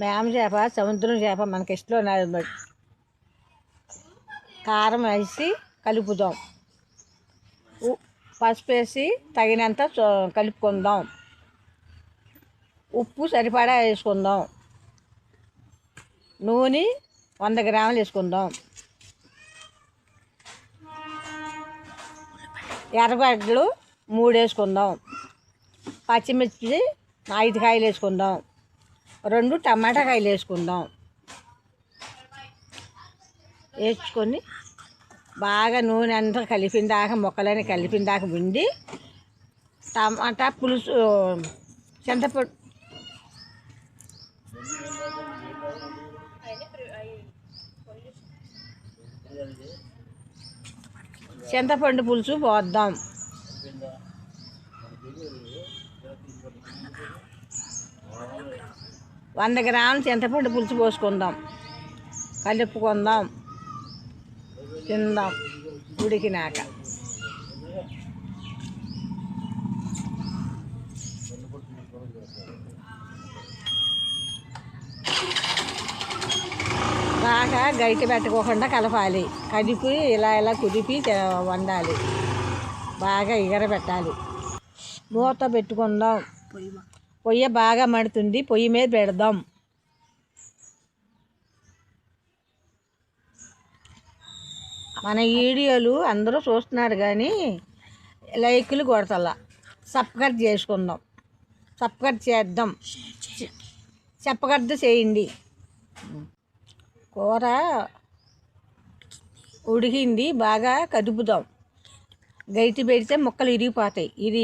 మేమ చేప, సముద్రం చేప మనకి ఇష్టం ఉన్నది. కారం వేసి కలుపుదాం, పసుపు వేసి తగినంత కలుపుకుందాం, ఉప్పు సరిపడా వేసుకుందాం, నూనె 100 గ్రాములు వేసుకుందాం, ఎర్రగడ్డలు 3 వేసుకుందాం, పచ్చిమిర్చి 5 కాయలు వేసుకుందాం, 2 టమాటా కాయలు వేసుకుందాం. వేసుకొని బాగా నూనె అంతా కలిపిన దాకా, ముక్కలని కలిపిన దాకా ఉండి టమాటా పులుసు, చింతపండు పులుసు పోద్దాం. వంద గ్రాములు చింతపండు పులుసు పోసుకుందాం, కలుపుకుందాం, తిందాం ఉడికినాక. బాగా గరిటె పెట్టుకోకుండా కలపాలి, కదిపి ఇలా కుదిపి వండాలి, బాగా ఎగరబెట్టాలి. మూత పెట్టుకుందాం, పొయ్యి బాగా మడుతుంది, పొయ్యి మీద పెడదాం. మన వీడియోలు అందరూ చూస్తున్నారు కానీ లైకులు కొడతల్లా. సబ్స్క్రైబ్ చేసుకుందాం, సబ్స్క్రైబ్ చేద్దాం, చెప్పగద్దు చేయండి. కూర ఉడికింది, బాగా కదుపుదాం. గరిటె పెడితే ముక్కలు ఇరిగిపోతాయి. ఇది